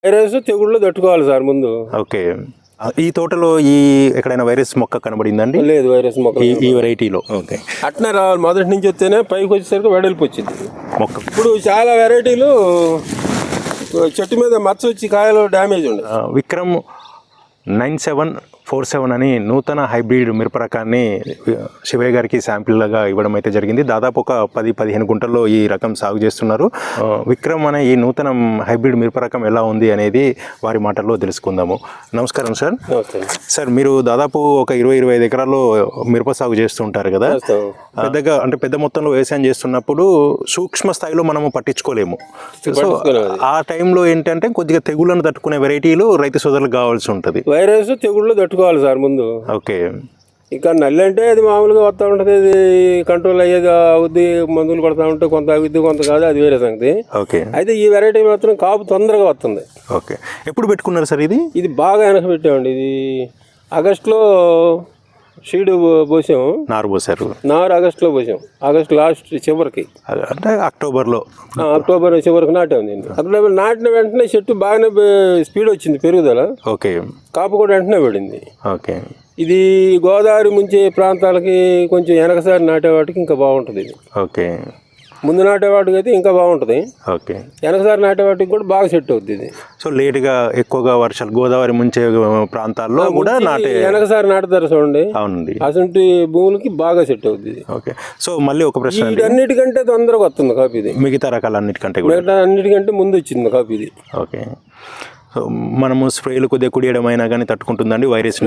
Virus తెగుళ్ళు తట్టుకోవాలి sir ముందు. ఓకే. ఈ తోటలో ఎక్కడైనా వైరస్ మొక్క కనబడిందండి? లేదు, వైరస్ మొక్క ఈ వెరైటీలో. ఓకే. అట్నే రావాలి, మొదటి నుంచి వస్తేనే పైకి వచ్చేసరికి వెడల్పు వచ్చింది మొక్క. ఇప్పుడు చాలా వెరైటీలు చెట్టు మీద మచ్చ వచ్చి కాయలు డ్యామేజ్ ఉండదు. విక్రమ్ 9747 అని నూతన హైబ్రిడ్ మిరప రకాన్ని శివయ్య గారికి శాంపిల్గా ఇవ్వడం అయితే జరిగింది. దాదాపు ఒక 10-15 గుంటల్లో ఈ రకం సాగు చేస్తున్నారు. విక్రమ్ అనే ఈ నూతన హైబ్రిడ్ మిరప రకం ఎలా ఉంది అనేది వారి మాటల్లో తెలుసుకుందాము. నమస్కారం సార్. సార్, మీరు దాదాపు ఒక 20-25 ఎకరాల్లో మిరప సాగు చేస్తుంటారు కదా. పెద్దగా అంటే పెద్ద మొత్తంలో వ్యవసాయం చేస్తున్నప్పుడు సూక్ష్మ స్థాయిలో మనము పట్టించుకోలేము. సో ఆ టైంలో ఏంటంటే కొద్దిగా తెగుళ్ళను తట్టుకునే వెరైటీలు రైతు సోదరులకు కావాల్సి ఉంటుంది. వైరస్ తెగుళ్ళు తట్టుకోవాలి సార్ ముందు. ఓకే. ఇక నల్లి అంటే అది మామూలుగా వస్తూ ఉంటుంది, అది కంట్రోల్ అయ్యేది అవుద్ది, మందులు కొడతా ఉంటే కొంత అవుద్ది కొంత కాదు, అది వేరే సంగతి. ఓకే. అయితే ఈ వెరైటీ మాత్రం కాపు తొందరగా వస్తుంది. ఓకే. ఎప్పుడు పెట్టుకున్నారు సార్ ఇది? ఇది బాగా వెనక పెట్టామండి. ఇది ఆగస్టులో సీడ్ పోసాము. నారు పోసారు? నారు ఆగస్టులో పోసాం, ఆగస్టు లాస్ట్ చివరికి, అంటే అక్టోబర్ చివరికి నాటాం. దీన్ని అక్టోబర్ నాటిన వెంటనే చెట్టు బాగానే స్పీడ్ వచ్చింది పెరుగుదల. ఓకే. కాపు కూడా వెంటనే పడింది. ఓకే. ఇది గోదావరి ముంచే ప్రాంతాలకి కొంచెం వెనకసారి నాటే వాటికి ఇంకా బాగుంటుంది. ఓకే. ముందు నాటేవాటికి అయితే ఇంకా బాగుంటుంది. ఓకే. వెనకసారి నాటేవాటికి కూడా బాగా సెట్ అవుతుంది ఇది. సో లేటుగా ఎక్కువగా వర్షాలు గోదావరి ముంచే ప్రాంతాల్లో కూడా వెనకసారి నాటుతారు చూడండి. అవునండి. అసలు భూములకి బాగా సెట్ అవుతుంది. ఓకే. సో మళ్ళీ ఒక ప్రశ్న, అన్నిటికంటే తొందరగా వస్తుంది కాపీ ఇది. మిగతా రకాలన్నిటికంటే అన్నిటికంటే ముందు వచ్చింది కాపీ ఇది. ఓకే. సో మనము స్ప్రేలు కొద్దిగా కుడియడం అయినా కానీ తట్టుకుంటుందండి వైరస్?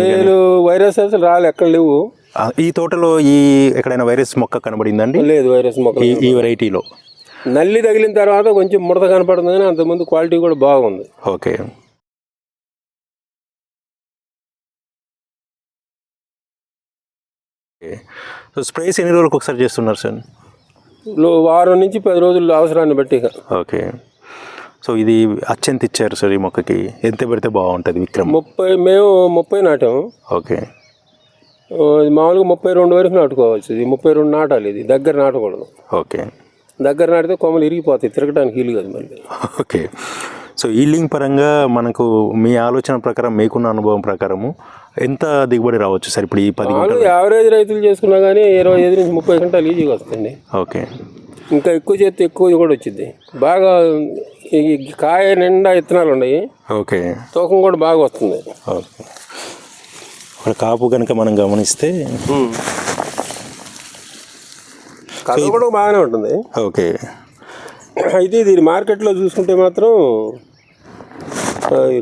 వైరస్ అసలు రాళ్ళు ఎక్కడ లేవు. ఈ తోటలో ఎక్కడైనా వైరస్ మొక్క కనబడిందండి? లేదు, వైరస్ మొక్క ఈ వెరైటీలో. నల్లి తగిలిన తర్వాత కొంచెం ముడత కనపడుతుంది, కానీ అంతకుముందు క్వాలిటీ కూడా బాగుంది. ఓకే. సో స్ప్రేస్ ఎన్ని రోజులకు ఒకసారి చేస్తున్నారు సార్? వారం నుంచి 10 రోజులు అవసరాన్ని బట్టి. ఓకే. సో ఇది అత్యంత ఇచ్చారు సార్ ఈ మొక్కకి, ఎంత పెడితే బాగుంటుంది విక్రమ్? మేము 30 నాటాము. ఓకే. మామూలుగా 32 వరకు నాటుకోవచ్చు. ఇది 32 నాటాలి, ఇది దగ్గర నాటకూడదు. ఓకే. దగ్గర నాటితే కొమ్మలు ఇరిగిపోతాయి, తిరగడానికి వీలు కాదు మళ్ళీ. ఓకే. సో ఈల్డింగ్ పరంగా మనకు మీ ఆలోచన ప్రకారం, మీకున్న అనుభవం ప్రకారము ఎంత దిగుబడి రావచ్చు సార్ ఇప్పుడు ఈ 10 గంటలు? యావరేజ్ రైతులు చేసుకున్నా కానీ 25 నుంచి 30 గంటలు ఈజీగా వస్తుంది. ఓకే. ఇంకా ఎక్కువ చేస్తే ఎక్కువ కూడా వచ్చింది. బాగా కాయ నిండా విత్తనాలు ఉన్నాయి. ఓకే. తూకం కూడా బాగా వస్తుంది. ఓకే. ఒక కాపు కనుక మనం గమనిస్తే కలర్ కూడా బాగానే ఉంటుంది. ఓకే. అయితే ఇది మార్కెట్లో చూసుకుంటే మాత్రం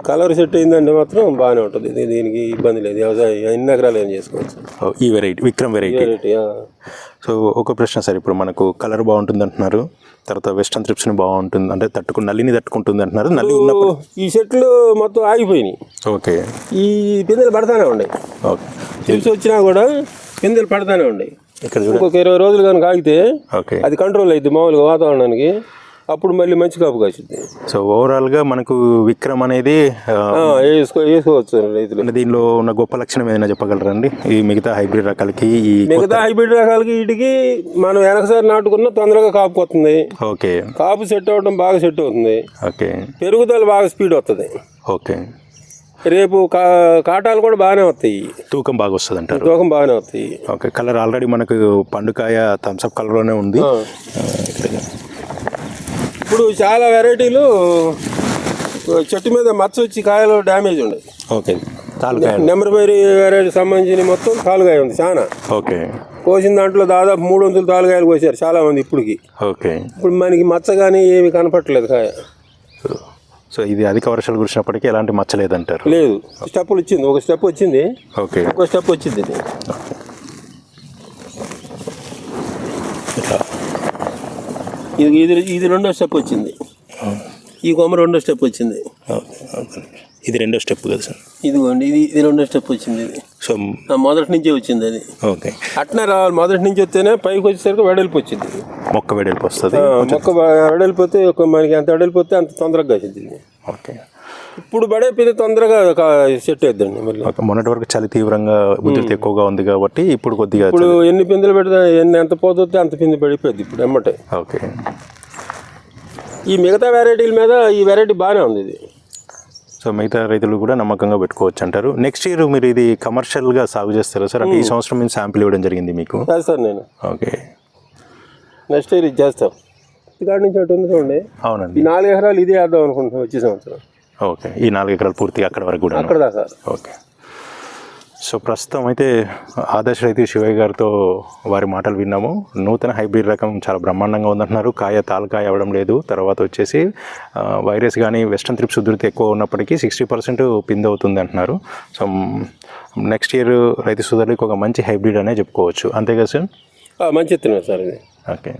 కలర్ సెట్ అయిందంటే మాత్రం బాగానే ఉంటుంది. దీనికి ఇబ్బంది లేదు, వ్యవసాయం ఎన్ని ఎకరాలు ఏం చేసుకోవచ్చు. ఈ వెరైటీ విక్రమ్ వెరైటీ. సో ఒక ప్రశ్న సార్, ఇప్పుడు మనకు కలర్ బాగుంటుంది అంటున్నారు, తర్వాత వెస్టర్న్ ట్రిప్స్ని బాగుంటుంది అంటే నల్లిని తట్టుకుంటుంది అంటున్నారు. నల్లి ఉన్నప్పుడు ఈ చెట్లు మొత్తం ఆగిపోయినాయి. ఓకే. ఈ పిందెలు పడతానే ఉన్నాయి. ఓకే. చిప్స్ వచ్చినా కూడా పిందెలు పడతానే ఉన్నాయి. ఇక్కడ ఇంకొక 20 రోజులు కనుక ఆగితే ఓకే అది కంట్రోల్ అయింది మామూలుగా వాతావరణానికి, అప్పుడు మళ్ళీ మంచి కాపు కాసింది. సో ఓవరాల్గా మనకు విక్రమ్ అనేది వేసుకోవచ్చు రైతులు. దీనిలో ఉన్న గొప్ప లక్షణం ఏదైనా చెప్పగలరండి ఈ మిగతా హైబ్రిడ్ రకాలకి? వీటికి మనం వెనకసారి నాటుకున్న తొందరగా కాపు వస్తుంది. ఓకే. కాపు సెట్ అవ్వడం బాగా సెట్ అవుతుంది. ఓకే. పెరుగుదల బాగా స్పీడ్ వస్తుంది. ఓకే. రేపు కాటాలు కూడా బాగానే వస్తాయి, తూకం బాగా వస్తుంది అంటారు. తూకం బాగానే వస్తాయి. ఓకే. కలర్ ఆల్రెడీ మనకు పండుకాయ థమ్స్అప్ కలర్లోనే ఉంది. ఇప్పుడు చాలా వెరైటీలు చెట్టు మీద మచ్చ వచ్చి కాయలు డ్యామేజ్ ఉండదు. ఓకే. తాలుకాయ నెంబర్ వెరైటీ సంబంధించిన మొత్తం తాలుకాయ ఉంది చాలా. ఓకే. కోసిన దాంట్లో దాదాపు 300 తాలుకాయలు కోసారు చాలా మంది ఇప్పటికి. ఓకే. ఇప్పుడు మనకి మచ్చ కానీ ఏమి కనపట్టలేదు కాయ. సో ఇది అధిక వర్షాలు కురిసినప్పటికీ ఎలాంటి మచ్చలేదంటారు? లేదు, స్టెప్పులు వచ్చింది, ఒక స్టెప్ వచ్చింది. ఓకే. ఒక స్టెప్ వచ్చింది. ఇది రెండో స్టెప్ వచ్చింది. ఈ కొమ్మ రెండో స్టెప్ వచ్చింది. ఇది రెండో స్టెప్ కదా సార్? ఇదిగోండి, ఇది రెండో స్టెప్ వచ్చింది. సో మొదటి నుంచే వచ్చింది అది. ఓకే. అట్నే రావాలి, మొదటి నుంచి వస్తేనే పైకి వచ్చేసరికి వెడల్పు వచ్చింది. మొక్క వెడల్పు వస్తుంది. మొక్క వెడల్పోతే మనకి ఎంత వెడల్పోతే అంత తొందరగా కాసింది. ఓకే. ఇప్పుడు పడే పిల్ల తొందరగా సెట్ అవుతుందండి. మళ్ళీ మొన్నటి వరకు చలి తీవ్రంగా ఉధృతి ఎక్కువగా ఉంది కాబట్టి ఇప్పుడు కొద్దిగా ఇప్పుడు ఎన్ని పిందెలు పెడితే ఎంత పోతే అంత పిందె పడిపోద్ది ఇప్పుడు ఎమ్మటే. ఓకే. ఈ మిగతా వెరైటీల మీద ఈ వెరైటీ బాగానే ఉంది. ఇది సో మిగతా రైతులు కూడా నమ్మకంగా పెట్టుకోవచ్చు అంటారు. నెక్స్ట్ ఇయర్ మీరు ఇది కమర్షియల్గా సాగు చేస్తారా సార్? అంటే ఈ సంవత్సరం మీరు శాంపిల్ ఇవ్వడం జరిగింది మీకు. చేస్తాను నేను. ఓకే, నెక్స్ట్ ఇయర్ ఇది చేస్తాం. ఇక్కడి నుంచి అటు ఉంది చూడండి. అవునండి. ఈ 4 ఎకరాలు ఇదే వేద్దాం అనుకుంటున్నాం వచ్చే సంవత్సరం. ఓకే, ఈ 4 ఎకరాలు పూర్తిగా అక్కడ వరకు కూడా. అక్కడ దాకా. ఓకే. సో ప్రస్తుతం అయితే ఆదర్శ రైతు శివయ్య గారితో వారి మాటలు విన్నాము. నూతన హైబ్రిడ్ రకం చాలా బ్రహ్మాండంగా ఉందంటున్నారు. కాయ తాలకాయ అవ్వడం లేదు. తర్వాత వచ్చేసి వైరస్ కానీ వెస్టర్న్ త్రిప్స్ ఉధృతి ఎక్కువ ఉన్నప్పటికీ 60% పిండి అవుతుంది అంటున్నారు. సో నెక్స్ట్ ఇయర్ రైతు సోదరులకు ఒక మంచి హైబ్రిడ్ అనే చెప్పుకోవచ్చు. అంతే కదా సార్? మంచి ఇస్తున్నాం సార్ ఇది. ఓకే.